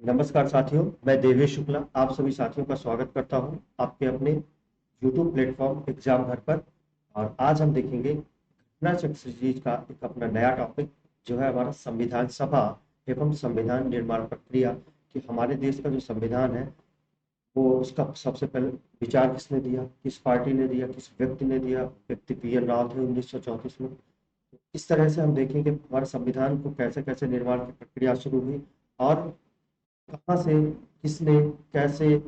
नमस्कार साथियों, मैं देवेश शुक्ला आप सभी साथियों का स्वागत करता हूं आपके अपने YouTube प्लेटफॉर्म एग्जाम घर पर। और आज हम देखेंगे घटना चक्र सीरीज का एक अपना नया टॉपिक जो है हमारा संविधान सभा एवं संविधान निर्माण प्रक्रिया। कि हमारे देश का जो संविधान है वो उसका सबसे पहले विचार किसने दिया, किस पार्टी ने दिया, किस व्यक्ति ने दिया। व्यक्ति पी.एन. राव थे 1934 में। इस तरह से हम देखेंगे हमारे संविधान को कैसे कैसे निर्माण की प्रक्रिया शुरू हुई और कहाँ से, किसने, कैसे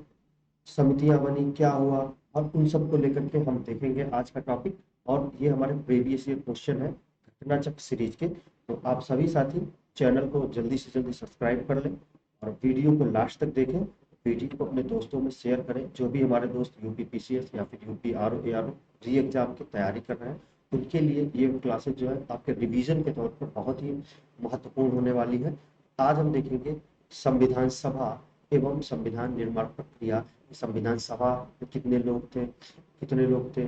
समितियां बनी, क्या हुआ, और उन सब को लेकर के हम देखेंगे आज का टॉपिक। और ये हमारे प्रीवियस ईयर क्वेश्चन है घटना चक्र सीरीज के। तो आप सभी साथी चैनल को जल्दी से जल्दी सब्सक्राइब कर लें और वीडियो को लास्ट तक देखें। वीडियो को अपने दोस्तों में शेयर करें। जो भी हमारे दोस्त यूपी पीसीएस या फिर यूपी आरओ एआरओ री एग्जाम की तैयारी कर रहे हैं उनके लिए ये क्लासेज जो है आपके रिवीजन के तौर पर बहुत ही महत्वपूर्ण होने वाली है। आज हम देखेंगे संविधान सभा एवं संविधान निर्माण प्रक्रिया। संविधान सभा में कितने लोग थे,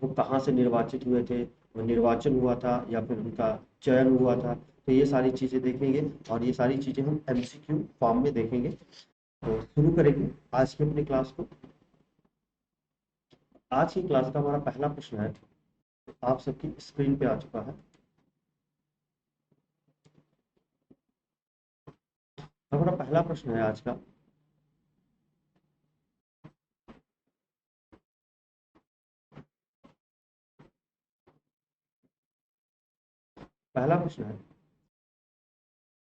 वो कहाँ से निर्वाचित हुए थे, वो निर्वाचन हुआ था या फिर उनका चयन हुआ था। तो ये सारी चीजें देखेंगे और ये सारी चीजें हम एमसीक्यू फॉर्म में देखेंगे। तो शुरू करेंगे आज की अपनी क्लास को। आज की क्लास का हमारा पहला प्रश्न है, आप सबकी स्क्रीन पे आ चुका है। हमारा पहला प्रश्न है आज का। पहला प्रश्न है,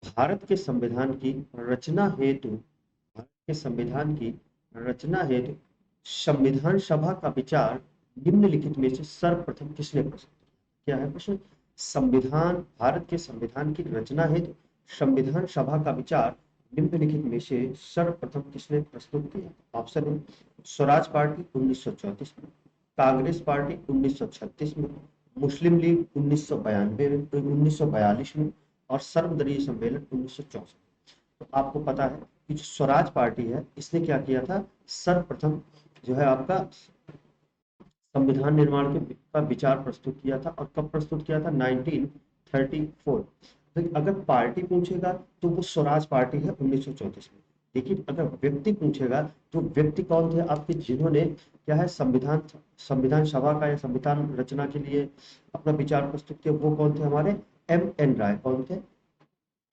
भारत के संविधान की रचना हेतु भारत के संविधान की रचना हेतु संविधान सभा का विचार निम्नलिखित में से सर्वप्रथम किसने प्रस्तुत किया? क्या है प्रश्न? संविधान भारत के संविधान की रचना हेतु संविधान सभा का विचार निम्नलिखित में से सर्वप्रथम किसने प्रस्तुत किया? ऑप्शन है स्वराज पार्टी 1934 में, कांग्रेस पार्टी 1936 में, मुस्लिम लीग 1942 में और सर्वदलीय सम्मेलन 1964। तो आपको पता है कि जो स्वराज पार्टी है इसने क्या किया था, सर्वप्रथम जो है आपका संविधान निर्माण के का विचार प्रस्तुत किया था। और कब प्रस्तुत किया था? 1934। तो अगर पार्टी पूछेगा तो वो स्वराज पार्टी है 1934 में। लेकिन अगर व्यक्ति पूछेगा तो व्यक्ति कौन थे आपके, जिन्होंने क्या है संविधान संविधान सभा का या संविधान रचना के लिए अपना विचार प्रस्तुत किया, वो कौन थे? हमारे एम एन राय। कौन थे?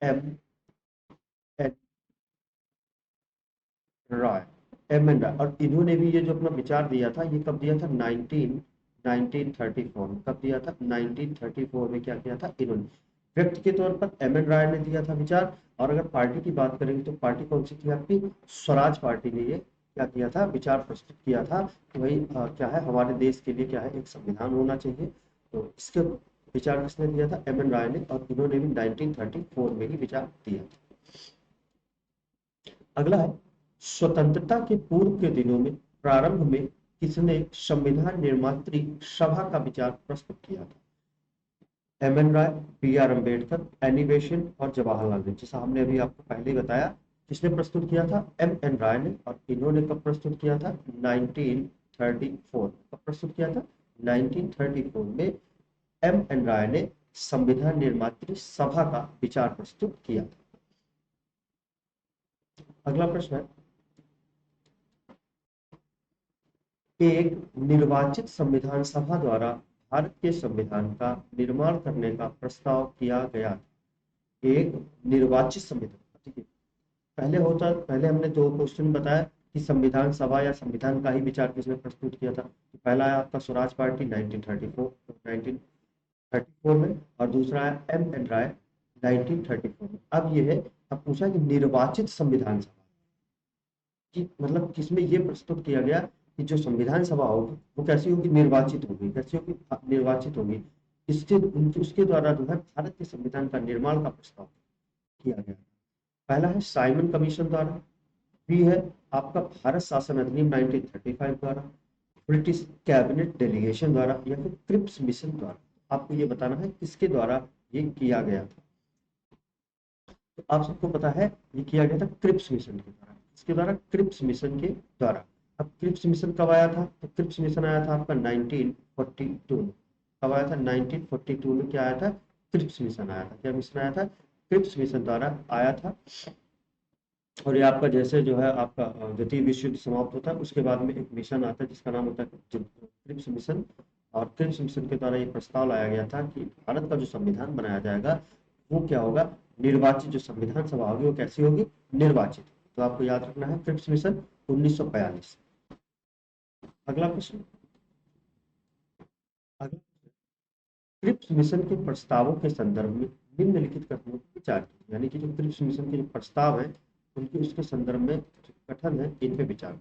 एम एन राय। एम एन राय। और इन्होंने भी ये जो अपना विचार दिया था ये कब दिया था? 1934 में। कब दिया था? 1934 में क्या किया था इन्होंने? व्यक्ति के तौर पर एम एन राय ने दिया था विचार। और अगर पार्टी की बात करेंगे तो पार्टी कौन सी थी आपकी? स्वराज पार्टी ने ये क्या किया था, विचार प्रस्तुत किया था कि भाई क्या है हमारे देश के लिए क्या है एक संविधान होना चाहिए। तो इसके विचार किसने दिया था? एम एन राय ने। और इन्होंने भी 1934 में ही विचार दिया था। अगला है, स्वतंत्रता के पूर्व के दिनों में प्रारंभ में किसने संविधान निर्मात्री सभा का विचार प्रस्तुत किया था? M N Roy, B R Ambedkar, Annie Besant और जवाहरलाल नेहरू। जैसा हमने अभी आपको पहले ही बताया, किसने प्रस्तुत किया था? एम एन राय ने। और इन्होंने कब प्रस्तुत किया था? 1934। कब प्रस्तुत किया था? 1934 में एम एन राय ने संविधान निर्मात्री सभा का विचार प्रस्तुत किया था। अगला प्रश्न है, एक निर्वाचित संविधान सभा द्वारा भारत के संविधान का निर्माण करने का प्रस्ताव किया गया। एक निर्वाचित संविधान, ठीक है। पहले हमने दो क्वेश्चन बताया कि संविधान सभा या संविधान का ही विचार किसने प्रस्तुत किया था। तो पहला है आपका स्वराज पार्टी 1934 में, और दूसरा है एम एन राय 1934 में। अब ये है, अब पूछा कि निर्वाचित संविधान सभा कि मतलब किसमें ये प्रस्तुत किया गया कि जो संविधान सभा होगी वो कैसी होगी? निर्वाचित होगी। कैसी होगी? निर्वाचित होगी। इसके उसके द्वारा जो है भारत के संविधान का निर्माण का प्रस्ताव किया गया। पहला है साइमन कमीशन द्वारा, बी है आपका भारत शासन अधिनियम 1935 द्वारा, ब्रिटिश कैबिनेट डेलीगेशन द्वारा या फिर क्रिप्स मिशन द्वारा। आपको ये बताना है किसके द्वारा ये किया गया था। तो आप सबको पता है ये किया गया था क्रिप्स मिशन के द्वारा। इसके द्वारा क्रिप्स मिशन के द्वारा। अब क्रिप्स मिशन कब आया था? तो क्रिप्स मिशन आया था आपका 1942 में। कब आया था? 1942 में क्या आया था? क्रिप्स मिशन आया था। क्या मिशन आया था? क्रिप्स मिशन द्वारा आया था। और ये आपका जैसे जो है आपका द्वितीय विश्व युद्ध समाप्त होता है, उसके बाद में एक मिशन आता है जिसका नाम होता है क्रिप्स मिशन। और क्रिप्स मिशन के द्वारा ये प्रस्ताव लाया गया था कि भारत का जो संविधान बनाया जाएगा वो क्या होगा, निर्वाचित जो संविधान सभा होगी वो कैसी होगी, निर्वाचित। तो आपको याद रखना है क्रिप्स मिशन 1942। अगला प्रश्न। अगला, क्रिप्स मिशन के प्रस्तावों के संदर्भ में निम्नलिखित कथनों पर विचार कीजिए। यानी कि जो क्रिप्स मिशन के जो प्रस्ताव है उनके उसके संदर्भ में जो कथन है इन पे विचार।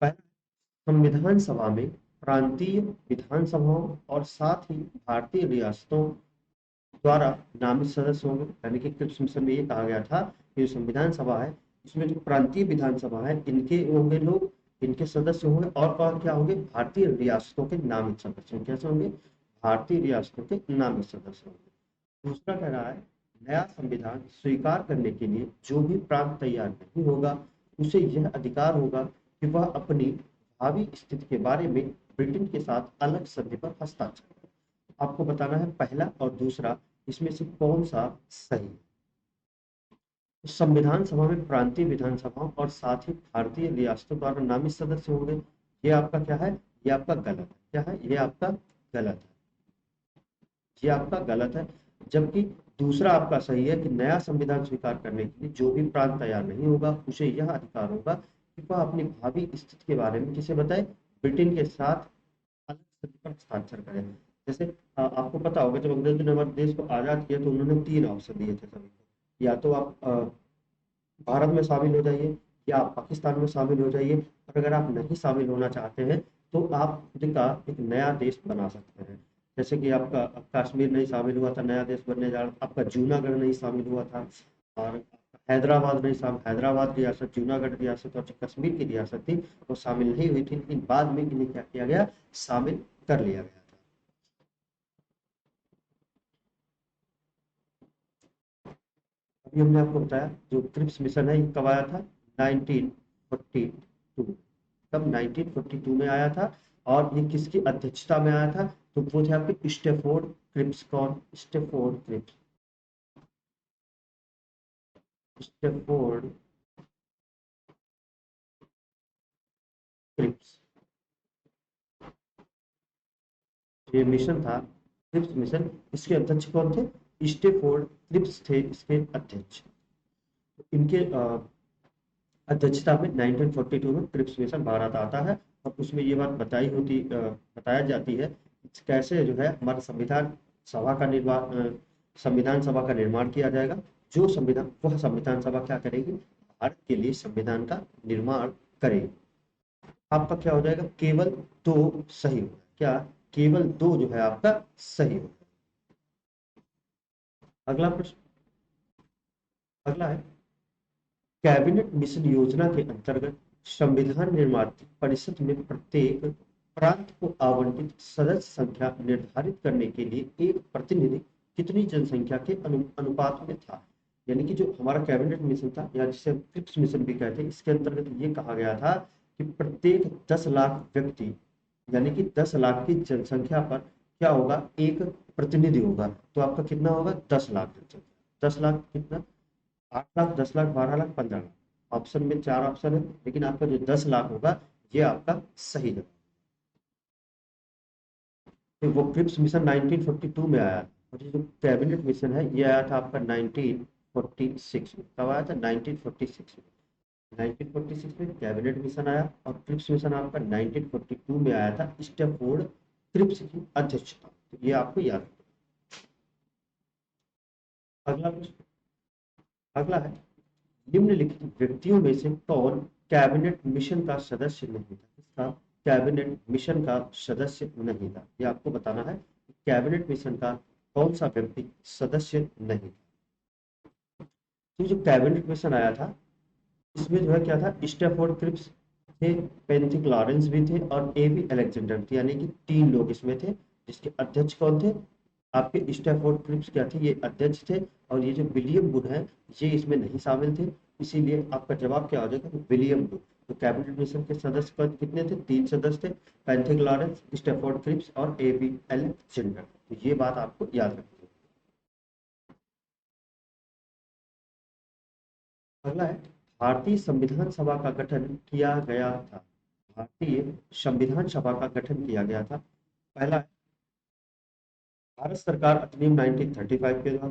पहला, संविधान सभा में प्रांतीय विधानसभाओं और साथ ही भारतीय रियासतों द्वारा नामित सदस्य होंगे। यानी कि क्रिप्स मिशन में ये कहा गया था कि जो संविधान सभा है इसमें जो प्रांतीय विधानसभा है इनके होंगे लोग, इनके सदस्य होंगे, और कौन क्या होंगे, भारतीय रियासतों के नामित सदस्य होंगे। कैसे होंगे, भारतीय रियासतों के नामित सदस्य होंगे। दूसरा कह रहा है, नया संविधान स्वीकार करने के लिए जो भी प्रांत तैयार नहीं होगा उसे यह अधिकार होगा कि वह अपनी भावी स्थिति के बारे में ब्रिटेन के साथ अलग संधि पर हस्ताक्षर करे। आपको बताना है पहला और दूसरा इसमें से कौन सा सही है। तो संविधान सभा में प्रांतीय विधानसभाओं और साथ ही भारतीय रियासतों द्वारा नामित सदस्य होंगे, ये आपका क्या है, ये आपका गलत है। क्या है, ये आपका गलत है, ये आपका गलत है। जबकि दूसरा आपका सही है कि नया संविधान स्वीकार करने के लिए जो भी प्रांत तैयार नहीं होगा उसे यह अधिकार होगा कि वह अपनी भावी स्थिति के बारे में किसे बताए, ब्रिटेन के साथ अलग संधि पर हस्ताक्षर करें। जैसे आपको पता होगा जब अंग्रेजों ने हमारे देश को आजाद किया तो उन्होंने 3 ऑप्शन दिए थे सभी को, या तो आप भारत में शामिल हो जाइए, या आप पाकिस्तान में शामिल हो जाइए, और अगर आप नहीं शामिल होना चाहते हैं तो आप खुद का एक नया देश बना सकते हैं। जैसे कि आपका कश्मीर नहीं शामिल हुआ था, नया देश बनने जा रहा था, आपका जूनागढ़ नहीं शामिल हुआ था, और हैदराबाद नहीं शामिल, हैदराबाद की रियासत, जूनागढ़ की रियासत और जो कश्मीर की रियासत थी वो शामिल नहीं हुई थी, लेकिन बाद में इन्हें क्या किया गया, शामिल कर लिया गया था। अभी हमने आपको बताया जो क्रिप्स मिशन है ये कब आया था, 1942। कब, 1942 में आया था। और ये किसकी अध्यक्षता में आया था, तो वो थे आपके स्टेफोर्ड क्रिप्स। कौन, स्टेफोर्ड क्रिप्स, स्टेफोर्ड क्रिप्स। ये मिशन था क्रिप्स मिशन, इसके अध्यक्ष कौन थे, स्टेफोर्ड क्रिप्स थे इसके अध्यक्ष। इनके अध्यक्षता में 1942 में क्रिप्स मिशन भारत आता है। और उसमें ये बात बताया जाती है कि कैसे जो है हमारा संविधान सभा का निर्माण, संविधान सभा का निर्माण किया जाएगा। जो संविधान, वह संविधान सभा क्या करेगी, भारत के लिए संविधान का निर्माण करेगी। आपका क्या हो जाएगा, केवल दो सही होगा। क्या, केवल दो जो है आपका सही होगा। अगला प्रश्न। अगला है, कैबिनेट मिशन योजना के अंतर्गत संविधान निर्माण परिषद में प्रत्येक प्रांत को आवंटित सदस्य संख्या निर्धारित करने के लिए एक प्रतिनिधि कितनी जनसंख्या के अनुपात में था। यानी कि जो हमारा कैबिनेट मिशन था या जिसे क्रिप्स मिशन भी कहते हैं, इसके अंतर्गत ये कहा गया था कि प्रत्येक 10 लाख व्यक्ति, यानी कि 10 लाख की जनसंख्या पर क्या होगा, एक प्रतिनिधि होगा। तो आपका कितना होगा, 10 लाख जनसंख्या, 10 लाख कितना, 8 लाख, 10 लाख, 12 लाख, 15 लाख। ऑप्शन में 4 ऑप्शन है, लेकिन आपका जो 10 लाख होगा ये आपका सही जवाब। तो वो क्रिप्स मिशन 1942 में आया, और ये जो कैबिनेट मिशन है ये आया था आपका 1946 में। कब आया था, 1946 में। 1946 में कैबिनेट मिशन आया, और क्रिप्स मिशन आपका 1942 में आया था, स्टेफोर्ड क्रिप्स की अध्यक्षता। तो ये आपको याद रखना। अगला प्रश्न। अगला है, निम्नलिखित व्यक्तियों में से कौन कैबिनेट मिशन का सदस्य नहीं था। इसका कैबिनेट मिशन का सदस्य नहीं था, ये आपको बताना है कैबिनेट मिशन का कौन सा व्यक्ति सदस्य नहीं था। तो जो कैबिनेट मिशन आया था इसमें जो है क्या था, स्टेफोर्ड क्रिप्स थे, पेंथिक लॉरेंस भी थे, और ए बी अलेक्जेंडर थे। यानी कि 3 लोग इसमें थे, जिसके अध्यक्ष कौन थे, आपके स्टैफोर्ड क्रिप्स क्या थे, ये अध्यक्ष थे। और ये जो विलियम वुड है ये इसमें नहीं शामिल थे, इसीलिए आपका जवाब क्या हो जाएगा, विलियम वुड। तो कैबिनेट मिशन के सदस्य कितने थे, 3 सदस्य थे, पैंथिक लॉरेंस, स्टैफोर्ड क्रिप्स और ए बी अलेक्जेंडर। तो ये बात आपको याद रखनी है। अगला है भारतीय संविधान सभा का गठन किया गया था। भारतीय संविधान सभा का गठन किया गया था। पहला है भारत सरकार अधिनियम 1935 के द्वारा,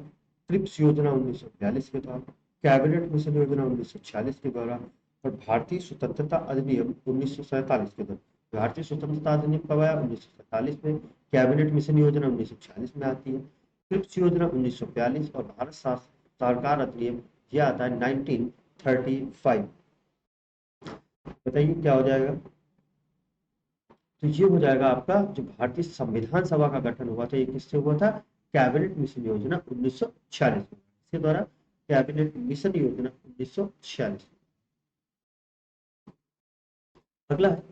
ट्रिप्स योजना 1942 के द्वारा, कैबिनेट मिशन योजना 1946 के द्वारा और भारतीय स्वतंत्रता अधिनियम 1947 के द्वारा। भारतीय स्वतंत्रता अधिनियम कब आया? 1947 में। कैबिनेट मिशन योजना 1946 में आती है। ट्रिप्स योजना 1942 और भारत सरकार अधिनियम यह आता है 1935। बताइए क्या हो जाएगा? तो ये हो जाएगा आपका जो भारतीय संविधान सभा का गठन हुआ था, ये किससे हुआ था? कैबिनेट मिशन योजना 1946 में। इसके द्वारा कैबिनेट मिशन योजना 1946। अगला है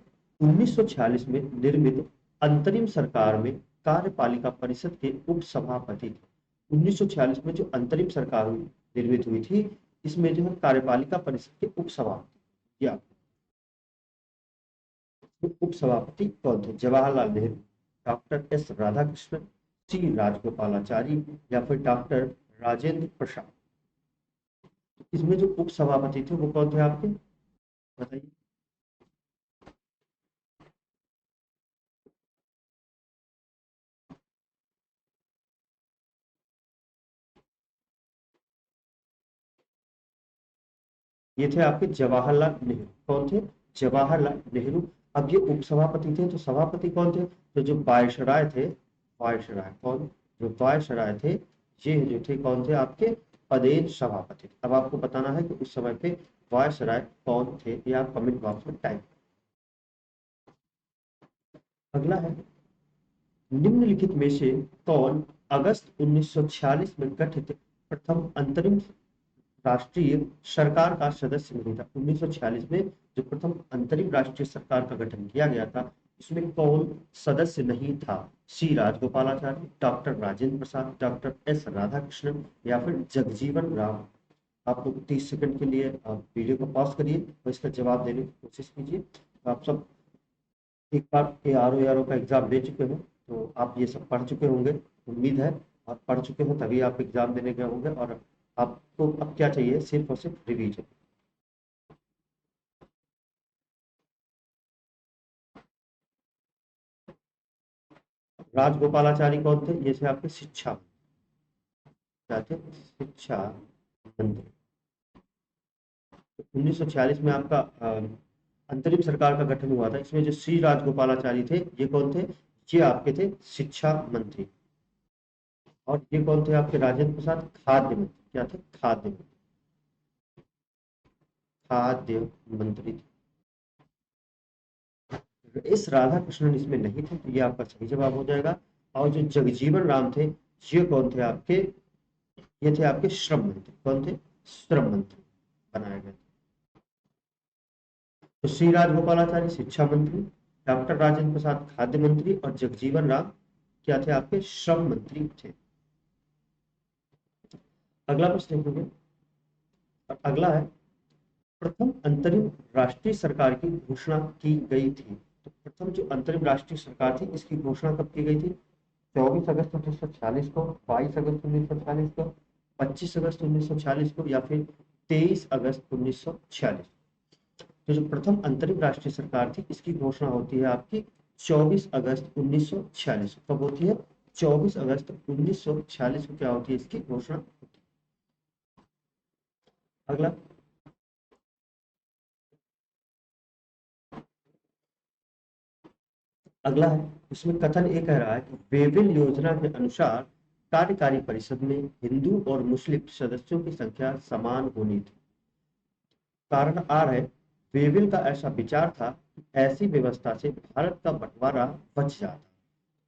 1946 में निर्मित अंतरिम सरकार में कार्यपालिका परिषद के उप सभापति थे। 1946 में जो अंतरिम सरकार निर्मित हुई थी, इसमें जो है कार्यपालिका परिषद के उप सभापति या उप सभापति कौन थे? जवाहरलाल नेहरू, डॉक्टर एस राधाकृष्णन, सी राजगोपालाचारी या फिर डॉक्टर राजेंद्र प्रसाद। इसमें जो उप सभापति थे वो कौन थे आपके? बताइए। ये थे आपके जवाहरलाल नेहरू। कौन थे? जवाहरलाल नेहरू। अब ये उपसभापति थे, तो सभापति कौन थे? तो जो वायसराय थे, वायसराय कौन? जो वायसराय थे, ये जो थे कौन थे आपके? पदेन सभापति। अब आपको बताना है कि उस समय पे वायसराय कौन थे, ये आप कमेंट बॉक्स में टाइप। अगला है निम्नलिखित में से कौन अगस्त 1946 में गठित प्रथम अंतरिम राष्ट्रीय सरकार का सदस्य नहीं था? 1946 में जो प्रथम अंतरिम राष्ट्रीय सरकार का गठन किया गया था, इसमें कौन सदस्य नहीं था? सी Rajagopalachari, doctor Rajendra Prasad, doctor S Radhakrishnan या फिर जगजीवन राम। आप लोग 30 सेकंड के लिए आप वीडियो को पॉज करिए और इसका जवाब देने की कोशिश कीजिए। तो आप सब एक बार ए आर ओ का एग्जाम दे चुके हो, तो आप ये सब पढ़ चुके होंगे, उम्मीद है। आप पढ़ चुके हो तभी आप एग्जाम देने गए होंगे, और आपको अब क्या चाहिए? सिर्फ और सिर्फ रिवीजन। राजगोपालाचारी कौन थे? ये थे आपके शिक्षा, क्या थे? शिक्षा मंत्री। 1946 में आपका अंतरिम सरकार का गठन हुआ था, इसमें जो सी राजगोपालाचारी थे, ये कौन थे? ये आपके थे शिक्षा मंत्री। और ये कौन थे आपके? राजेंद्र प्रसाद खाद्य मंत्री। क्या थे? खाद्य मंत्री। खाद्य मंत्री थे। इस राधा कृष्णन इसमें नहीं थे, तो ये आपका सही जवाब हो जाएगा। और जो जगजीवन राम थे, ये कौन थे आपके? ये थे आपके श्रम मंत्री। कौन थे? श्रम मंत्री बनाए गए। तो श्री राजगोपालाचारी शिक्षा मंत्री, डॉक्टर राजेंद्र प्रसाद खाद्य मंत्री और जगजीवन राम क्या थे आपके? श्रम मंत्री थे। अगला प्रश्न देखेंगे, और अगला है प्रथम अंतरिम राष्ट्रीय सरकार की घोषणा की गई थी। तो प्रथम जो अंतरिम राष्ट्रीय सरकार थी, इसकी घोषणा कब की गई थी? 24 अगस्त 1946 को, 22 अगस्त 1946 को, 25 अगस्त 1946 को या फिर 23 अगस्त 1946। तो जो प्रथम अंतरिम राष्ट्रीय सरकार थी, इसकी घोषणा होती है आपकी 24 अगस्त 1946। कब होती है? 24 अगस्त 1946 को क्या होती है? इसकी घोषणा होती है। अगला अगला है, इसमें कथन ये कह रहा है कि वेविल योजना के अनुसार कार्यकारी परिषद में हिंदू और मुस्लिम सदस्यों की संख्या समान होनी थी। कारण आर है वेविल का ऐसा विचार था कि ऐसी व्यवस्था से भारत का बंटवारा बच जाता।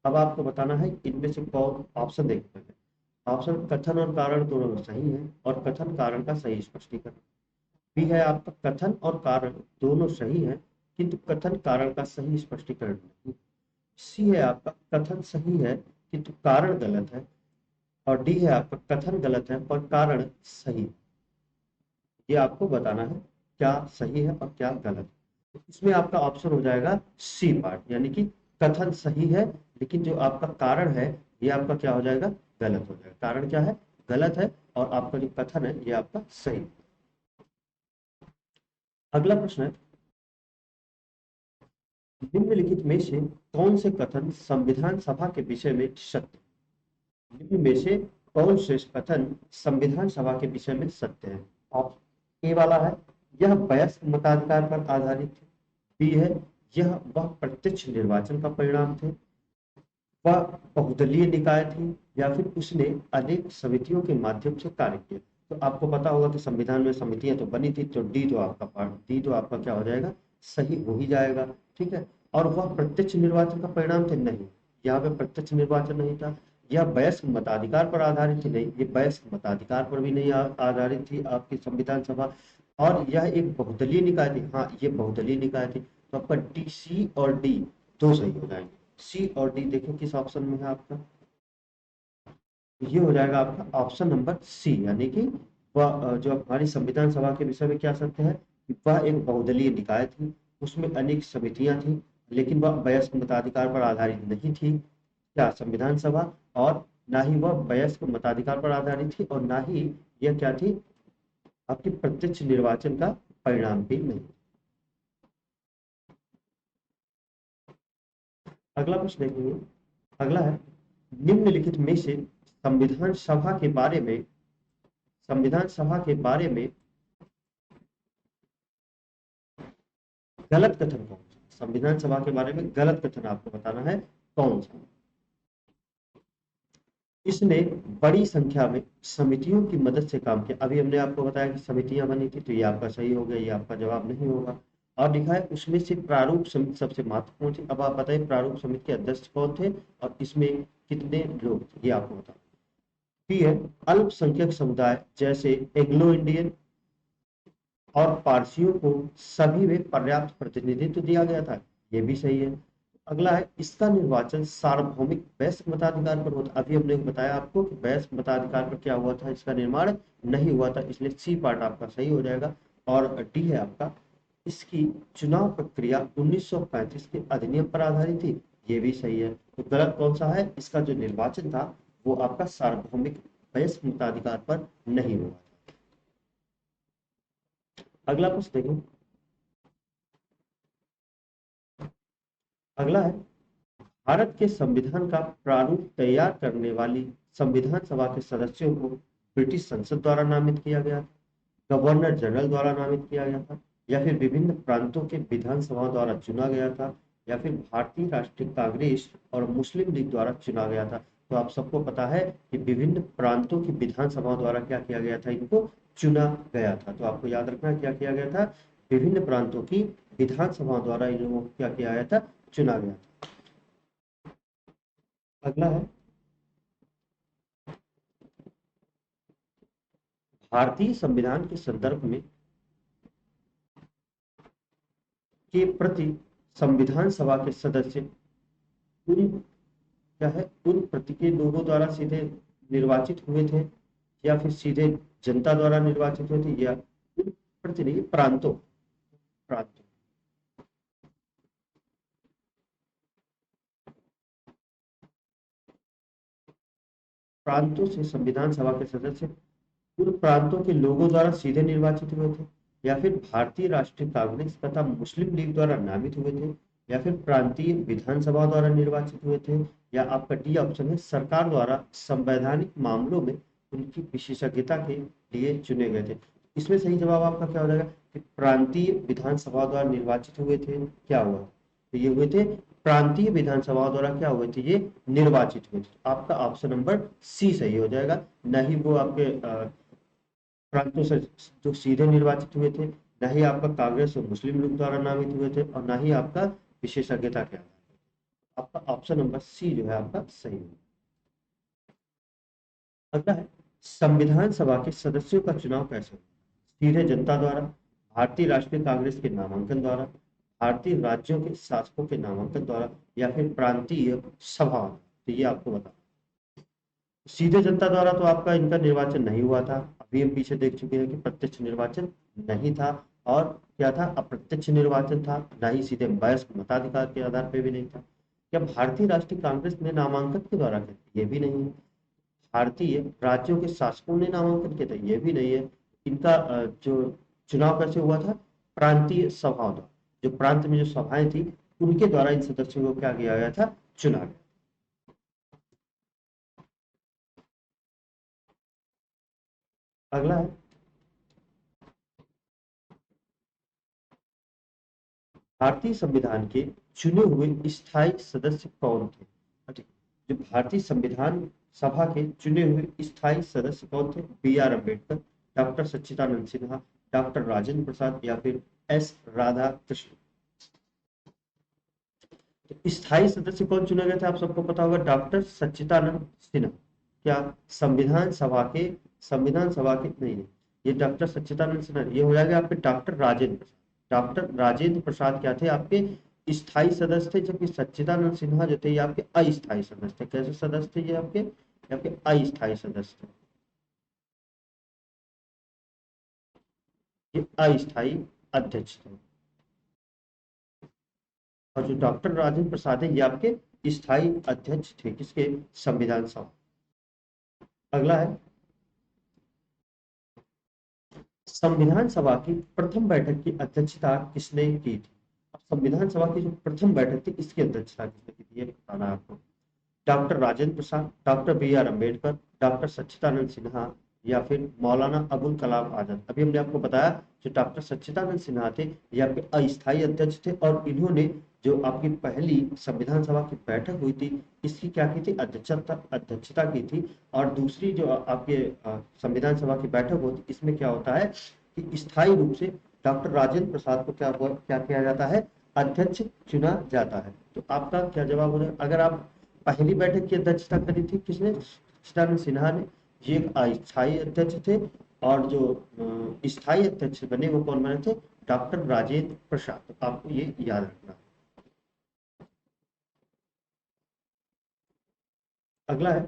अब आपको बताना है इनमें से कौन ऑप्शन देखते हैं। ऑप्शन कथन और कारण दोनों में सही है, और कथन कारण का सही स्पष्टीकरण भी है। आपका कथन और कारण दोनों सही है, किंतु कथन कारण का सही स्पष्टीकरण नहीं। सी है आपका कथन सही है किंतु कारण गलत है, और डी है आपका कथन गलत है पर कारण सही। ये आपको बताना है क्या सही है और क्या गलत है। तो इसमें आपका ऑप्शन हो जाएगा सी पार्ट, यानी कि कथन सही है लेकिन जो आपका कारण है ये आपका क्या हो जाएगा? गलत हो जाएगा। कारण क्या है? गलत है, और आपका जो कथन है ये आपका सही है। अगला प्रश्न है, निम्नलिखित में से कौन से कथन संविधान सभा के विषय में सत्य है? निम्न में से कौन से कथन संविधान सभा के विषय में सत्य है? ऑप्शन ए वाला है, यह वयस्क मताधिकार पर आधारित है। बी है, यह वह प्रत्यक्ष निर्वाचन का परिणाम थे। वह बहुदलीय निकाय थी, या फिर उसने अनेक समितियों के माध्यम से कार्य किया। तो आपको पता होगा कि संविधान में समितियां तो बनी थी, तो डी तो आपका पार्ट डी तो आपका क्या हो जाएगा, सही हो ही जाएगा। ठीक है, और वह प्रत्यक्ष निर्वाचन का परिणाम थे, नहीं, यहाँ पे प्रत्यक्ष निर्वाचन नहीं था। यह वयस्क मताधिकार पर आधारित थी, नहीं, ये वयस्क मताधिकार पर भी नहीं आधारित थी आपकी संविधान सभा। और यह एक बहुदलीय निकाय थी, हाँ ये बहुदलीय निकाय थी। तो आपका डी, सी और डी दो सही हो जाएंगे। सी और डी देखो किस ऑप्शन में है आपका, ये हो जाएगा आपका ऑप्शन नंबर सी, यानी कि वह जो हमारी संविधान सभा के विषय में क्या सत्य है, वह एक बहुदलीय निकाय थी, उसमें अनेक समितियां थी, लेकिन वह वयस्क मताधिकार पर आधारित नहीं थी, क्या संविधान सभा, और ना ही वह वयस्क मताधिकार पर आधारित थी, और ना ही यह क्या थी, आपकी प्रत्यक्ष निर्वाचन का परिणाम भी नहीं। अगला प्रश्न देखेंगे, अगला है, निम्नलिखित में से संविधान सभा के बारे में संविधान सभा के बारे में गलत कथन कौन सा? संविधान सभा के बारे में गलत कथन आपको बताना है कौन सा। इसने बड़ी संख्या में समितियों की मदद से काम किया। अभी हमने आपको बताया कि समितियां बनी थी, तो ये आपका सही हो गया, ये आपका जवाब नहीं होगा। और लिखा है उसमें से प्रारूप समिति सबसे महत्वपूर्ण थी। अब आप बताइए प्रारूप समिति के अध्यक्ष कौन थे और इसमें कितने लोग थे, ये आपको बताओ। बी है, अल्पसंख्यक समुदाय जैसे एंग्लो इंडियन और पारसियों को सभी में पर्याप्त प्रतिनिधित्व दिया गया था, ये भी सही है। अगला है, इसका निर्वाचन सार्वभौमिक वयस्क मताधिकार पर होता। अभी हमने बताया आपको कि वयस्क मताधिकार पर क्या हुआ था, इसका निर्माण नहीं हुआ था, इसलिए सी पार्ट आपका सही हो जाएगा। और डी है आपका, इसकी चुनाव प्रक्रिया 1935 के अधिनियम पर आधारित थी, ये भी सही है। तो गलत कौन सा है, इसका जो निर्वाचन था वो आपका सार्वभौमिक वयस्क मताधिकार पर नहीं हुआ। अगला प्रश्न देखें, अगला है, भारत के संविधान का प्रारूप तैयार करने वाली संविधान सभा के सदस्यों को ब्रिटिश संसद द्वारा नामित किया गया, गवर्नर जनरल द्वारा नामित किया गया था, या फिर विभिन्न प्रांतों के विधानसभा द्वारा चुना गया था, या फिर भारतीय राष्ट्रीय कांग्रेस और मुस्लिम लीग द्वारा चुना गया था। तो आप सबको पता है कि विभिन्न प्रांतों की विधानसभा द्वारा क्या किया गया था, इनको चुना गया था। तो आपको याद रखना क्या किया गया था, विभिन्न प्रांतों की विधानसभा द्वारा इन लोगों को क्या किया गया था, चुना गया था। अगला है, भारतीय संविधान के संदर्भ में के प्रति संविधान सभा के सदस्य उन क्या है, उन प्रति के लोगों द्वारा सीधे निर्वाचित हुए थे, या फिर सीधे जनता द्वारा निर्वाचित हुए थे, या उन प्रति नहीं, प्रांतों प्रांतों प्रांतों से संविधान सभा के सदस्य उन प्रांतों के लोगों द्वारा सीधे निर्वाचित हुए थे, या फिर भारतीय राष्ट्रीय कांग्रेस तथा मुस्लिम लीग द्वारा नामित हुए थे, या फिर प्रांतीय विधानसभा द्वारा निर्वाचित हुए थे, या आपका डी ऑप्शन है, सरकार द्वारा संवैधानिक मामलों में उनकी विशेषज्ञता के लिए चुने गए थे। इसमें सही जवाब आपका क्या हो जाएगा कि प्रांतीय विधानसभा द्वारा निर्वाचित हुए थे, क्या हुआ, तो ये हुए थे प्रांतीय विधानसभा द्वारा क्या हुए थे, ये निर्वाचित हुए थे। आपका ऑप्शन नंबर सी सही हो जाएगा, न ही वो आपके प्रांतों से जो सीधे निर्वाचित हुए थे, न ही आपका कांग्रेस और मुस्लिम लीग द्वारा नामित हुए थे, और न ही आपका विशेषज्ञता के आधार पर। आपका ऑप्शन नंबर सी जो है आपका सही है। अगला है, संविधान सभा के सदस्यों का चुनाव कैसे होगा, सीधे जनता द्वारा, भारतीय राष्ट्रीय कांग्रेस के नामांकन द्वारा, भारतीय राज्यों के शासकों के नामांकन द्वारा, या फिर प्रांतीय सभा। तो ये आपको बता, सीधे जनता द्वारा तो आपका इनका निर्वाचन नहीं हुआ था, अभी हम पीछे देख चुके हैं कि प्रत्यक्ष निर्वाचन नहीं था, और क्या था, अप्रत्यक्ष निर्वाचन था, ना ही सीधे वयस्क मताधिकार के आधार पर भी नहीं था। क्या भारतीय राष्ट्रीय कांग्रेस ने नामांकन के द्वारा किया, ये भी नहीं है। भारतीय राज्यों के शासकों ने नामांकन किया था, ये भी नहीं है। इनका जो चुनाव कैसे हुआ था, प्रांतीय सभाओं द्वारा, जो प्रांत में जो सभाएं थी उनके द्वारा इन सदस्यों को क्या किया गया था, चुना गया। अगला है भारतीय संविधान के चुने हुए स्थायी सदस्य कौन थे। अच्छा, जो भारतीय संविधान सभा के चुने हुए स्थायी सदस्य कौन थे, B R Ambedkar, doctor Sachchidanand Sinha, doctor Rajendra Prasad या फिर एस राधा कृष्ण। तो स्थायी सदस्य कौन चुने गए थे, आप सबको पता होगा, डॉक्टर सच्चिदानंद सिन्हा। क्या संविधान सभा के नहीं नहीं, ये डॉक्टर सच्चिदानंद सिन्हा, ये हो जाएगा आपके डॉक्टर राजेंद्र प्रसाद। डॉक्टर राजेंद्र प्रसाद क्या थे, आपके स्थायी सदस्य थे, जबकि सच्चिदानंद सिन्हा जो थे ये आपके अस्थायी सदस्य थे। कैसे सदस्य थे ये आपके अस्थायी सदस्य थे, ये अस्थायी अध्यक्ष थे। और जो डॉक्टर राजेंद्र प्रसाद है ये आपके स्थायी अध्यक्ष थे, किसके, संविधान सभा। अगला है संविधान सभा की प्रथम बैठक की अध्यक्षता किसने की थी। अब संविधान सभा की जो प्रथम बैठक थी इसकी अध्यक्षता किसने की थी, ये बताना है आपको। Doctor Rajendra Prasad, doctor B R Ambedkar, doctor Sachchidanand Sinha या फिर मौलाना अबुल कलाम आजाद। अभी हमने आपको बताया जो डॉक्टर सच्चिदानंद सिन्हा थे ये आपके अस्थायी अध्यक्ष थे, और इन्होंने जो आपकी पहली संविधान सभा की बैठक हुई थी इसकी क्या की थी, अध्यक्षता की थी। और दूसरी जो आपके संविधान सभा की बैठक होती इसमें क्या होता है कि स्थायी रूप से डॉक्टर राजेंद्र प्रसाद को क्या किया जाता है, अध्यक्ष चुना जाता है। तो आपका क्या जवाब हो जाएगा, अगर आप पहली बैठक की अध्यक्षता करी थी किसने, सच्चिदानंद सिन्हा ने, ये एक अस्थायी अध्यक्ष थे। और जो स्थायी अध्यक्ष बने वो कौन बने थे, डॉक्टर राजेंद्र प्रसाद। तो आपको ये याद रखना। अगला है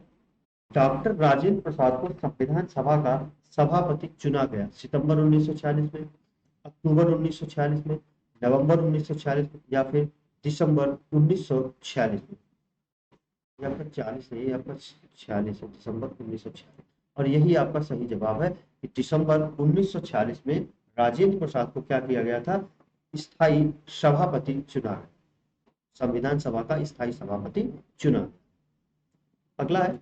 डॉक्टर राजेंद्र प्रसाद को संविधान सभा का सभापति चुना गया सितंबर 1946 में, अक्टूबर 1946 में, नवंबर 1946 में या फिर दिसंबर 1946 में। यहाँ पर 40 नहीं, यहाँ पर 46 है, दिसंबर 1946। और यही आपका सही जवाब है कि दिसंबर 1946 में राजेंद्र प्रसाद को क्या किया गया था, स्थायी सभापति चुना गया, संविधान सभा का स्थायी सभापति चुना। अगला है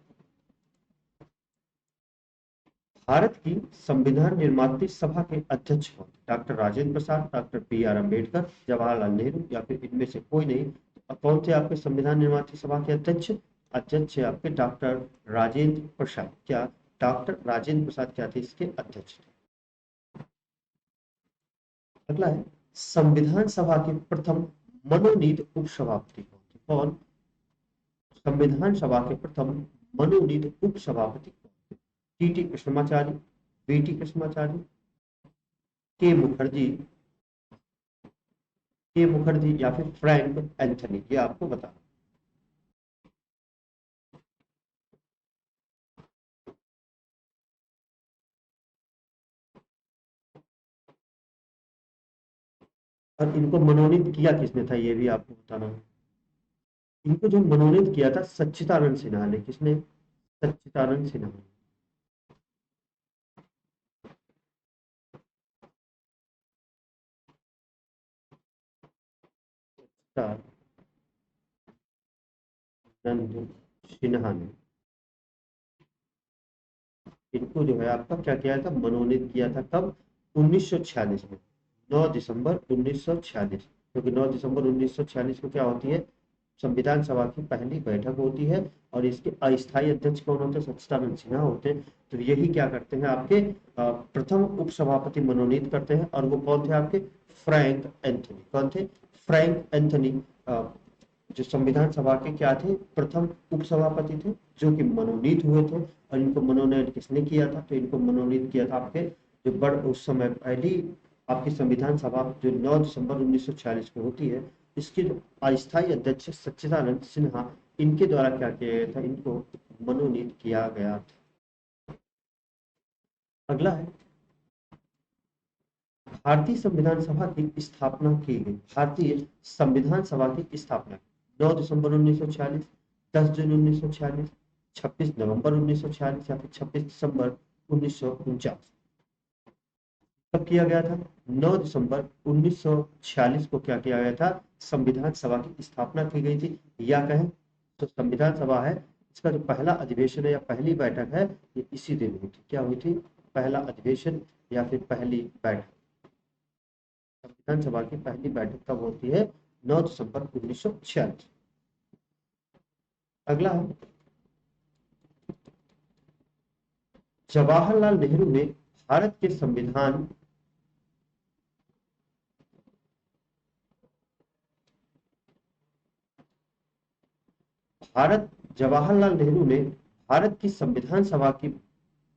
भारत की संविधान निर्मात्री सभा के अध्यक्ष कौन थे? Doctor Rajendra Prasad, doctor B R Ambedkar, Jawaharlal Nehru या फिर इनमें से कोई नहीं। तो कौन थे आपके संविधान निर्मात्री सभा के अध्यक्ष, अध्यक्ष है आपके डॉक्टर राजेंद्र प्रसाद। क्या डॉक्टर राजेंद्र प्रसाद क्या थे, इसके अध्यक्ष थे। अगला है संविधान सभा के प्रथम मनोनीत उपसभापति कौन थे, कौन, संविधान सभा के प्रथम मनोनीत उपसभापति कौन थे, T T Krishnamachari, B T Krishnamachari, K Mukherjee, के मुखर्जी या फिर फ्रैंक एंथनी, ये आपको बताना। और इनको मनोनीत किया किसने था ये भी आपको बताना है। इनको जो मनोनीत किया था सच्चिदानंद सिन्हा ने, किसने, सच्चिदानंद सिन्हा ने। सच्चिदानंद सिन्हा ने इनको जो है आपका क्या किया था, मनोनीत किया था, कब, 1946 में, 9 दिसंबर 1946। क्योंकि 9 दिसंबर 1946 को क्या होती है, संविधान सभा की पहली बैठक होती है, और इसके अस्थायी अध्यक्ष कौन होते हैं, सच्चिदानंद सिन्हा होते हैं। तो यही क्या करते हैं आपके प्रथम उपसभापति मनोनीत करते हैं, और वो कौन थे आपके, फ्रैंक एंथनी। कौन थे, फ्रैंक एंथनी, जो संविधान सभा के क्या थे, प्रथम उपसभापति थे, जो कि मनोनीत हुए थे। और इनको मनोनीत किसने किया था, तो इनको मनोनीत किया था आपके जो बड़ उस समय पहली आपकी संविधान सभा जो 9 दिसंबर 1946 को होती है, इसके जो अस्थायी अध्यक्ष सच्चिदानंद सिन्हा, इनके द्वारा क्या किया गया था, इनको मनोनीत किया गया था। अगला है भारतीय संविधान सभा की स्थापना की गई, भारतीय संविधान सभा की स्थापना 9 दिसंबर 1946, 10 जून 1946, 26 नवंबर 1946 या फिर 26 दिसंबर 1949। कब किया गया था? 9 दिसंबर 1946 को क्या किया गया था? संविधान सभा की स्थापना की गई थी। या कहें तो संविधान सभा है, इसका जो पहला अधिवेशन है या पहली बैठक है, ये इसी दिन हुई थी। क्या हुई थी? पहला अधिवेशन या फिर पहली बैठक। संविधान सभा की पहली बैठक कब होती है? 9 दिसंबर 1946। अगला है, जवाहरलाल नेहरू ने भारत के संविधान भारत जवाहरलाल नेहरू ने भारत की संविधान सभा की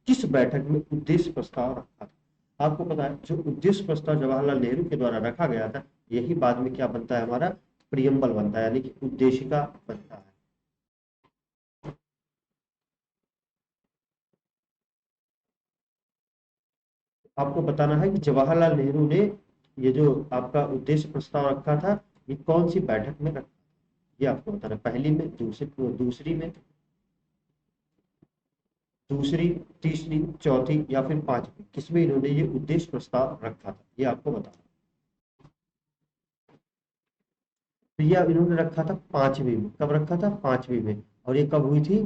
किस बैठक में उद्देश्य प्रस्ताव रखा था? आपको पता है, जो उद्देश्य प्रस्ताव जवाहरलाल नेहरू के द्वारा रखा गया था, यही बाद में क्या बनता है? हमारा प्रियम्बल बनता है, यानी कि उद्देशिका बनता है। आपको बताना है कि जवाहरलाल नेहरू ने ये जो आपका उद्देश्य प्रस्ताव रखा था, ये कौन सी बैठक में रखा? ये आपको बताना, पहली में, दूसरी में, दूसरी, तीसरी, चौथी या फिर पांचवी, किसमें इन्होंने ये उद्देश्य प्रस्ताव रखा था? ये आपको बताना। तो ये इन्होंने रखा था पांचवी में। कब रखा था? पांचवी में। और ये कब हुई थी?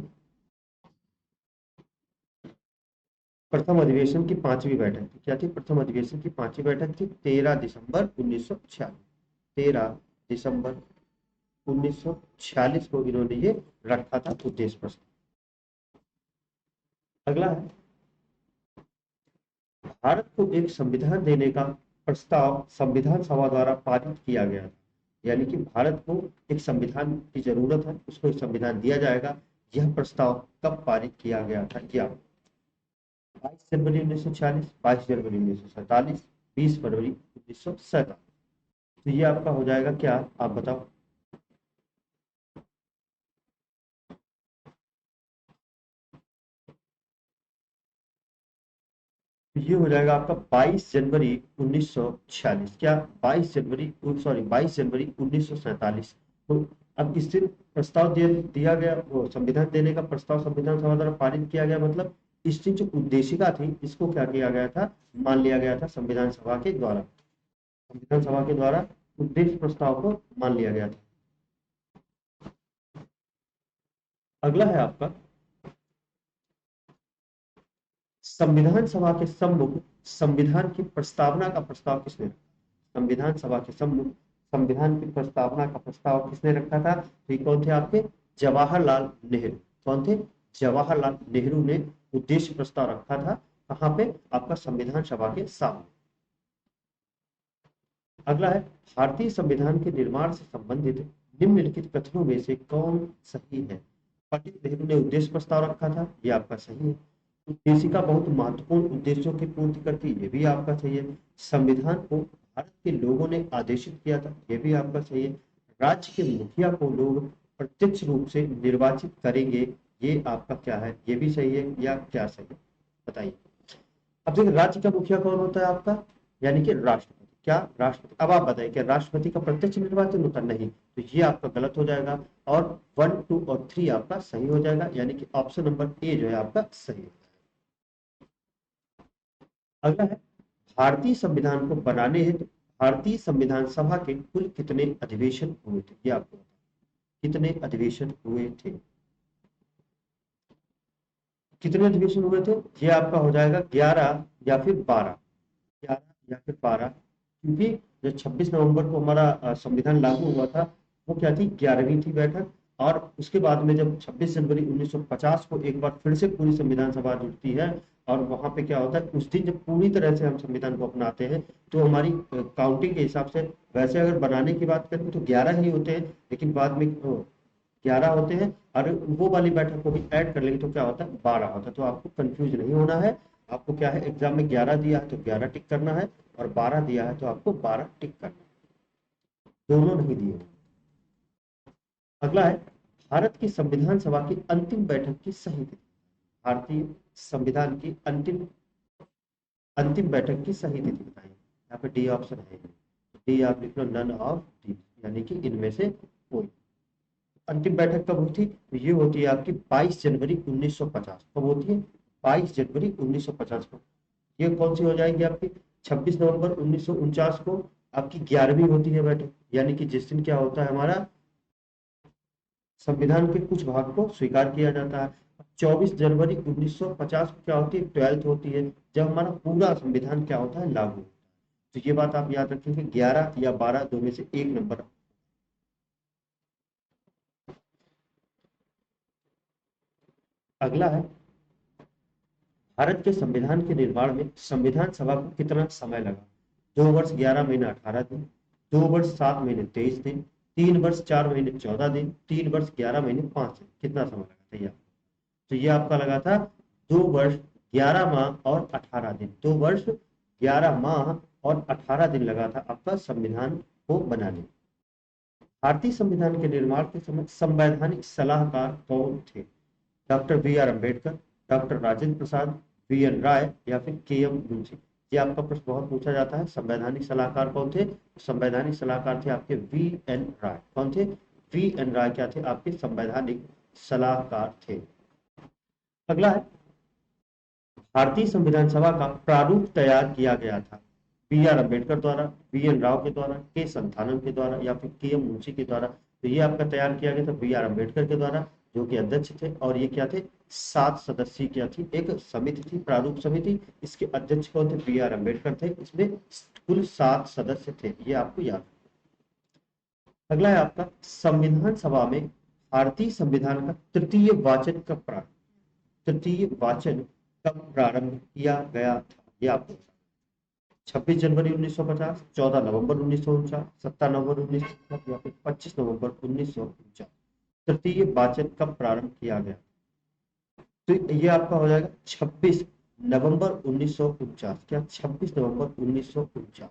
प्रथम अधिवेशन की पांचवी बैठक थी। क्या थी? प्रथम अधिवेशन की पांचवी बैठक थी, 13 दिसंबर 1946। 13 दिसंबर 1946 को इन्होंने ये रखा था उद्देश्य प्रस्ताव। अगला है, भारत को एक संविधान देने का प्रस्ताव संविधान सभा द्वारा पारित किया गया था। यानी कि भारत को एक संविधान की जरूरत है, उसको एक संविधान दिया जाएगा। यह प्रस्ताव कब पारित किया गया था? क्या 22 जनवरी 1946, 22 जनवरी 1947, 20 फरवरी 1947? तो ये आपका हो जाएगा क्या? आप बताओ। तो ये हो जाएगा आपका 22 जनवरी 1946। क्या 22 जनवरी, सॉरी 22 जनवरी 1947? तो अब इस दिन प्रस्ताव दिया गया, वो संविधान देने का प्रस्ताव संविधान सभा द्वारा पारित किया गया, मतलब इस दिन जो उद्देशिका थी, इसको क्या किया गया था? मान लिया गया था संविधान सभा के द्वारा। संविधान सभा के द्वारा उद्देश्य प्रस्ताव को मान लिया गया था। अगला है आपका, संविधान सभा के सम्मुख संविधान की प्रस्तावना का प्रस्ताव किसने रखा? संविधान सभा के सम्मुख संविधान की प्रस्तावना का प्रस्ताव किसने रखा था? तो ये कौन थे आपके? जवाहरलाल नेहरू। कौन थे? जवाहरलाल नेहरू ने उद्देश्य प्रस्ताव रखा था। कहां पे? आपका संविधान सभा के सामने। अगला है, भारतीय संविधान के निर्माण से संबंधित निम्नलिखित कथनों में से कौन सही है? पंडित नेहरू ने उद्देश्य प्रस्ताव रखा था, ये आपका सही है। उद्देशिका बहुत महत्वपूर्ण उद्देश्यों की पूर्ति करती है, ये भी आपका सही है। संविधान को भारत के लोगों ने आदेशित किया था, ये भी आपका सही है। राज्य के मुखिया को लोग प्रत्यक्ष रूप से निर्वाचित करेंगे, ये आपका क्या है? ये भी सही है या क्या सही है? बताइए। अब देखिए, राज्य का मुखिया कौन होता है आपका? यानी कि राष्ट्रपति। क्या? राष्ट्रपति। अब आप बताइए, क्या राष्ट्रपति का प्रत्यक्ष निर्वाचन होता? नहीं, तो ये आपका गलत हो जाएगा। और 1, 2 और 3 आपका सही हो जाएगा, यानी कि ऑप्शन नंबर ए जो है आपका सही है। अगला है, भारतीय संविधान को बनाने हेतु भारतीय संविधान सभा के कुल कितने अधिवेशन हुए थे? ये आपको कितने अधिवेशन हुए थे? कितने अधिवेशन हुए थे? ये आपका हो जाएगा 11 या फिर 12। 11 या फिर 12, क्योंकि जो 26 नवंबर को हमारा संविधान लागू हुआ था, वो क्या थी? 11वीं थी बैठक। और उसके बाद में जब 26 जनवरी 1950 को एक बार फिर से पूरी संविधान सभा जुड़ती है, और वहां पे क्या होता है, उस दिन जब पूरी तरह से हम संविधान को अपनाते हैं, तो हमारी काउंटिंग के हिसाब से, वैसे अगर बनाने की बात करें तो 11 ही होते हैं, लेकिन बाद में 11 होते हैं, और वो वाली बैठक को भी ऐड कर लेंगे तो क्या होता है? 12 होता है। तो आपको कंफ्यूज नहीं होना है। आपको क्या है, एग्जाम में 11 दिया है तो 11 टिक करना है, और 12 दिया है तो आपको 12 टिक करना है, दोनों नहीं दिए। अगला है, भारत की संविधान सभा की अंतिम बैठक की सही तिथि। भारतीय संविधान की अंतिम अंतिम बैठक की सही तिथि बताइए। यहाँ पे डी ऑप्शन है, डी आप लिख लो, नन ऑफ डी, यानी कि इनमें से कोई। अंतिम बैठक कब हुई थी? तो ये होती है आपकी 22 जनवरी 1950। कब होती है? 22 जनवरी 1950 को। ये कौन सी हो जाएगी आपकी? 26 नवंबर 1949 को आपकी 11वीं होती है बैठक, यानी कि जिस दिन क्या होता है हमारा संविधान के कुछ भाग को स्वीकार किया जाता है। 24 जनवरी 1950 को क्या होती है, 12th होती है, जब हमारा पूरा संविधान क्या होता है, लागू। तो ये बात आप याद रखेंगे, 11 या 12 दो में से एक नंबर। अगला है, भारत के संविधान के निर्माण में संविधान सभा को कितना समय लगा? 2 वर्ष 11 महीने 18 दिन, 2 वर्ष 7 महीने 23 दिन, 3 वर्ष 4 महीने 14 दिन, 3 वर्ष 11 महीने 5 दिन। कितना समय लगा था ये? तो ये आपका लगा था 2 वर्ष 11 माह और 18 दिन। 2 वर्ष 11 माह और 18 दिन लगा था आपका संविधान को बनाने। भारतीय संविधान के निर्माण के समय संवैधानिक सलाहकार कौन थे? Doctor B R Ambedkar, doctor Rajendra Prasad, B N Rau या फिर के एम मुंशी। ये आपका प्रश्न बहुत पूछा जाता है। संवैधानिक सलाहकार कौन थे? संवैधानिक सलाहकार थे आपके वी एन राय। कौन थे? वी एन राय क्या थे? आपके संवैधानिक सलाहकार थे। अगला है, भारतीय संविधान सभा का प्रारूप तैयार किया गया था बी आर अम्बेडकर द्वारा, बी एन राव के द्वारा, के संथानम के द्वारा या फिर के एम मुंशी के द्वारा। तो ये आपका तैयार किया गया था बी आर अम्बेडकर के द्वारा, जो कि अध्यक्ष थे। और ये क्या थे? 7 सदस्यीय क्या थी? एक समिति थी, प्रारूप समिति। इसके अध्यक्ष कौन थे? बी आर अम्बेडकर थे। इसमें कुल 7 सदस्य थे, ये आपको याद। अगला है आपका, संविधान सभा में भारतीय संविधान का तृतीय वाचन कब प्रारंभ? तृतीय वाचन कब प्रारंभ किया गया था? ये आपको 26 जनवरी 1950, 14 नवंबर 1949, 17 नवंबर 1950 या फिर 25 नवंबर 1949। तृतीय वाचन कब प्रारंभ किया गया? तो ये आपका हो जाएगा 26 नवंबर 1949। क्या? 26 नवंबर 1949।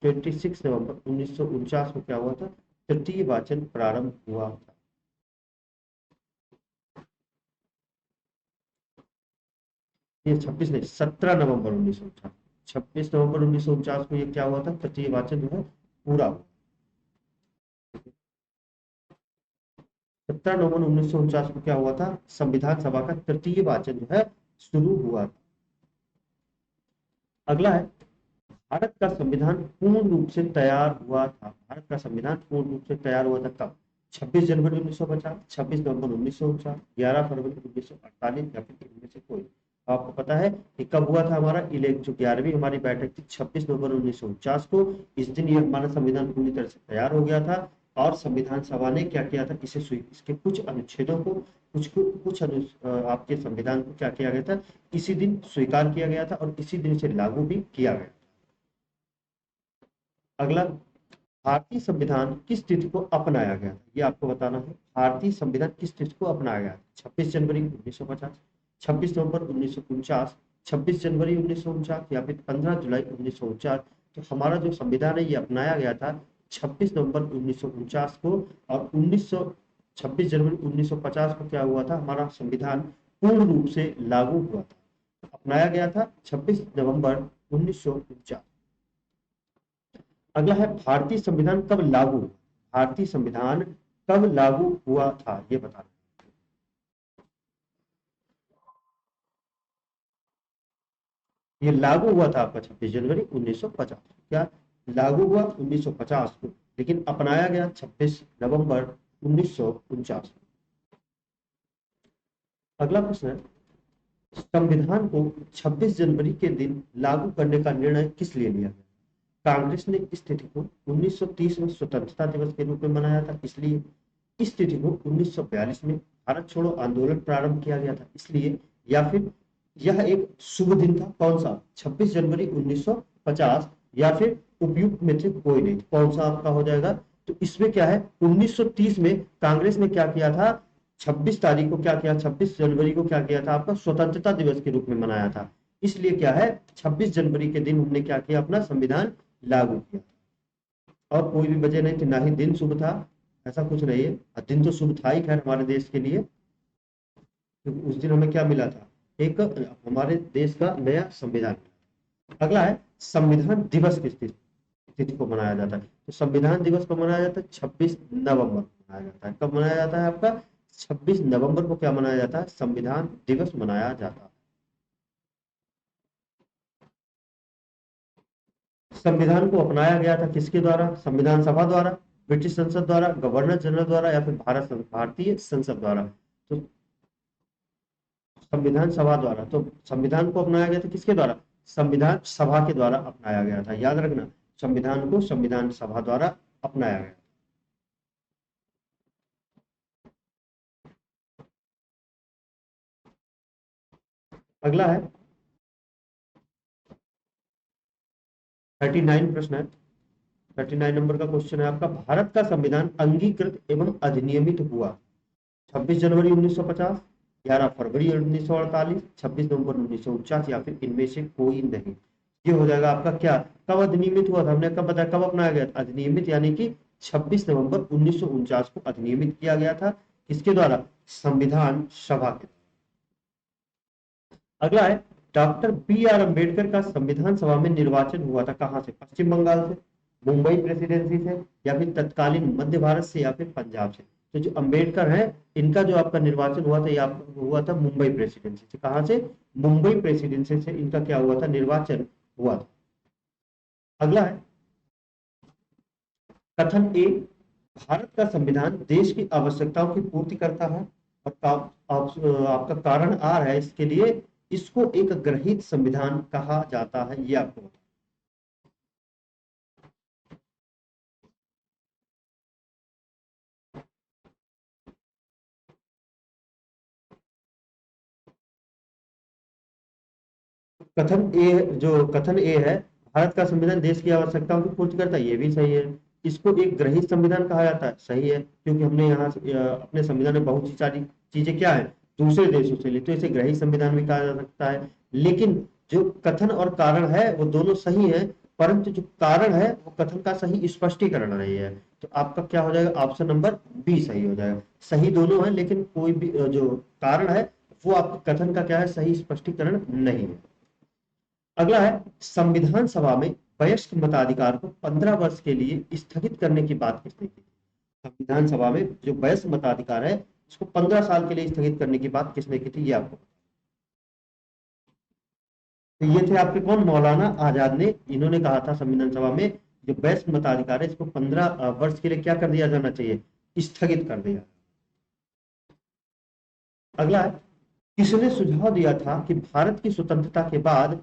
26 नवंबर 1949 को क्या हुआ था? तृतीय वाचन प्रारंभ हुआ था। ये 26 नहीं, 17 नवंबर 1949। 26 नवंबर 1949 को ये क्या हुआ था? तृतीय वाचन जो है पूरा हुआ। 17 नवंबर 1949 को क्या हुआ था? संविधान सभा का तृतीय वाचन जो है शुरू हुआ था। अगला है, भारत का संविधान पूर्ण रूप से तैयार हुआ था। भारत का संविधान पूर्ण रूप से तैयार हुआ था कब? 26 जनवरी 1950, 26 नवंबर 1949, 11 फरवरी 1948 या फिर इनमें से कोई। आपको पता है कि कब हुआ था हमारा इलेक्ट, जो 11वीं हमारी बैठक थी 26 नवंबर 1949 को। इस दिन ये हमारा संविधान पूरी तरह से तैयार हो गया था। और संविधान सभा ने क्या किया था? इसके कुछ अनुच्छेदों को, कुछ आपके संविधान को क्या किया गया था? इसी दिन स्वीकार किया गया था और इसी दिन से लागू भी किया गया। अगला, भारतीय संविधान किस तिथि को अपनाया गया? ये आपको बताना है। भारतीय संविधान किस तिथि को अपनाया गया? 26 जनवरी 1950, 26 नवंबर 1949, 26 जनवरी 1949 या फिर 15 जुलाई 1949। तो हमारा जो संविधान है ये अपनाया गया था 26 नवंबर 1949 को। और 26 जनवरी 1950 को क्या हुआ था? हमारा संविधान पूर्ण रूप से लागू हुआ था, अपनाया गया था 26 नवंबर 1949। अगला है, भारतीय संविधान कब लागू? भारतीय संविधान कब लागू हुआ था? ये बता। ये लागू हुआ था आपका 26 जनवरी 1950। क्या लागू हुआ? 1950 को, लेकिन अपनाया गया 26 नवंबर 1949। अगला प्रश्न है, संविधान को 26 जनवरी के दिन लागू करने का निर्णय किस लिए लिया गया? कांग्रेस ने इस तिथि को 1930 में स्वतंत्रता दिवस के रूप में मनाया था, इसलिए। इस तिथि को 1942 में भारत छोड़ो आंदोलन प्रारंभ किया गया था, इसलिए। या फिर यह एक शुभ दिन था, कौन सा? 26 जनवरी 1950 या फिर उपयुक्त में से कोई नहीं। कौन सा आपका हो जाएगा? तो इसमें क्या है, 1930 में कांग्रेस ने क्या किया था? 26 तारीख को क्या किया? 26 जनवरी को क्या किया था? आपका स्वतंत्रता दिवस के रूप में मनाया था, इसलिए क्या है, 26 जनवरी के दिन उन्होंने क्या किया? अपना संविधान लागू किया। और कोई भी वजह नहीं थी, ना ही दिन शुभ था, ऐसा कुछ नहीं है। दिन तो शुभ था ही खैर हमारे देश के लिए, क्योंकि उस दिन हमें क्या मिला था? एक हमारे देश का नया संविधान। अगला है, संविधान दिवस किस तिथि को मनाया जाता है? तो संविधान दिवस को मनाया जाता है 26 नवंबर को मनाया जाता है। कब मनाया जाता है आपका? 26 नवंबर को क्या मनाया जाता है? संविधान दिवस मनाया जाता है। संविधान को अपनाया गया था किसके द्वारा? संविधान सभा द्वारा, ब्रिटिश संसद द्वारा, गवर्नर जनरल द्वारा या फिर भारतीय संसद द्वारा? तो संविधान सभा द्वारा। तो संविधान को अपनाया गया था किसके द्वारा? संविधान सभा के द्वारा अपनाया गया था, याद रखना, संविधान को संविधान सभा द्वारा अपनाया गया। अगला है 39 प्रश्न है, 39 नंबर का क्वेश्चन है आपका। भारत का संविधान अंगीकृत एवं अधिनियमित हुआ 26 जनवरी 1950, 11 फरवरी 1948, 26 नवंबर 1949 या फिर इनमें से कोई नहीं। ये हो जाएगा आपका क्या, कब अधिनियमित हुआ था? हमने कब बताया, कब अपनाया गया था अधिनियमित, यानी कि 26 नवंबर 1949 को अधिनियमित किया गया था। किसके द्वारा? संविधान सभा के। अगला है डॉक्टर बी आर अम्बेडकर का संविधान सभा में निर्वाचन हुआ था कहां से? पश्चिम बंगाल से, मुंबई प्रेसिडेंसी से, या फिर तत्कालीन मध्य भारत से, या फिर पंजाब से? तो जो अम्बेडकर है, इनका जो आपका निर्वाचन हुआ था, ये आपका हुआ था मुंबई प्रेसिडेंसी से। कहां से? मुंबई प्रेसिडेंसी से इनका क्या हुआ था? निर्वाचन हुआ था। अगला है कथन ए, भारत का संविधान देश की आवश्यकताओं की पूर्ति करता है। और आपका कारण आर है इसके लिए, इसको एक ग्रहित संविधान कहा जाता है, ये आपको बताओ। कथन ए, जो कथन ए है, भारत का संविधान देश की आवश्यकताओं की पूर्ति करता है, ये भी सही है। इसको एक ग्रहित संविधान कहा जाता है, सही है, क्योंकि हमने यहाँ अपने संविधान में बहुत सी सारी चीजें क्या है, दूसरे देशों से ली, तो इसे ग्रहित संविधान भी कहा जा सकता है। लेकिन जो कथन और कारण है वो दोनों सही है, परंतु जो कारण है वो कथन का सही स्पष्टीकरण नहीं है। तो आपका क्या हो जाएगा? ऑप्शन नंबर बी सही हो जाएगा। सही दोनों है, लेकिन कोई भी जो कारण है वो आपके कथन का क्या है, सही स्पष्टीकरण नहीं है। अगला है संविधान सभा में वयस्क मताधिकार को 15 वर्ष के लिए स्थगित करने की बात किसने की? संविधान सभा में जो वयस्क मताधिकार है इसको 15 साल के लिए स्थगित करने की बात किसने की थी, ये आपको। तो ये थे आपके कौन? मौलाना आजाद ने, इन्होंने कहा था संविधान सभा में जो वयस्क मताधिकार है इसको 15 वर्ष के लिए क्या कर दिया जाना चाहिए? स्थगित कर दिया। अगला है किसने सुझाव दिया था कि भारत की स्वतंत्रता के बाद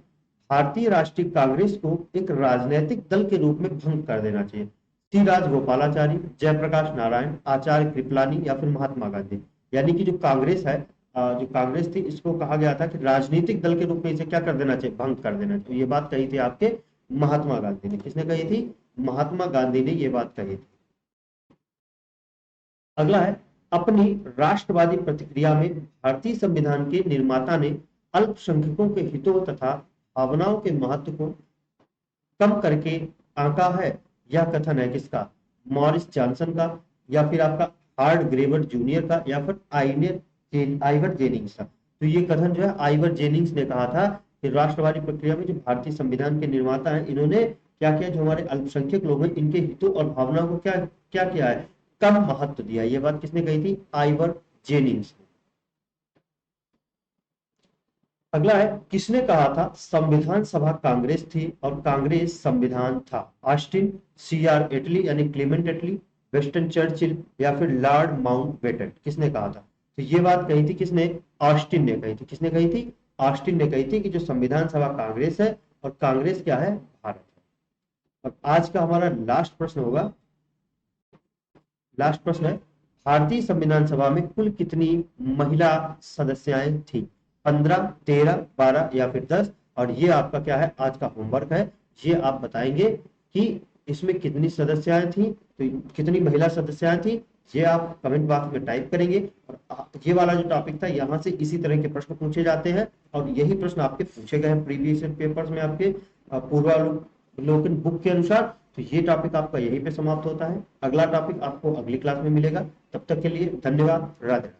भारतीय राष्ट्रीय कांग्रेस को एक राजनीतिक दल के रूप में भंग कर देना चाहिए? सी राजगोपालाचारी, जयप्रकाश नारायण, आचार्य कृपलानी या फिर महात्मा गांधी? यानी कि जो कांग्रेस है, जो कांग्रेस थी, इसको कहा गया था कि राजनीतिक दल के रूप में इसे क्या कर देना चाहिए? भंग कर देना चाहिए। ये बात कही थी आपके महात्मा गांधी ने। किसने कही थी? महात्मा गांधी ने ये बात कही थी। अगला है अपनी राष्ट्रवादी प्रतिक्रिया में भारतीय संविधान के निर्माता ने अल्पसंख्यकों के हितों तथा भावनाओं के महत्व को कम करके आंका है। यह कथन है किसका? मॉरिस जॉनसन का, या फिर आपका हार्ड ग्रेवर जूनियर का, या फिर आइवर जेनिंग्स का? तो ये कथन जो है आइवर जेनिंग्स ने कहा था कि राष्ट्रवादी प्रक्रिया में जो भारतीय संविधान के निर्माता हैं, इन्होंने क्या किया, जो हमारे अल्पसंख्यक लोग हैं इनके हितों और भावनाओं को क्या क्या किया है? कम महत्व दिया। ये बात किसने कही थी? आइवर जेनिंग्स ने। अगला है किसने कहा था संविधान सभा कांग्रेस थी और कांग्रेस संविधान था? ऑस्टिन, सी आर एटली यानी क्लेमेंट एटली, वेस्टन चर्चिल, या फिर लॉर्ड माउंटबेटन? किसने कहा था? तो ये बात कही थी किसने? ऑस्टिन ने कही थी। किसने कही थी? ऑस्टिन ने कही थी कि जो संविधान सभा कांग्रेस है और कांग्रेस क्या है? भारत है। और आज का हमारा लास्ट प्रश्न होगा, लास्ट प्रश्न है भारतीय संविधान सभा में कुल कितनी महिला सदस्याएं थी? 15, 13, 12 या फिर 10? और ये आपका क्या है? आज का होमवर्क है। ये आप बताएंगे कि इसमें कितनी सदस्याएं थी, तो कितनी महिला सदस्याएं थी, ये आप कमेंट बॉक्स में टाइप करेंगे। और ये वाला जो टॉपिक था, यहाँ से इसी तरह के प्रश्न पूछे जाते हैं और यही प्रश्न आपके पूछे गए हैं प्रीवियस पेपर्स में आपके पूर्वावलोकन बुक के अनुसार। तो ये टॉपिक आपका यहीं पे समाप्त होता है। अगला टॉपिक आपको अगली क्लास में मिलेगा। तब तक के लिए धन्यवाद। राधे राधे।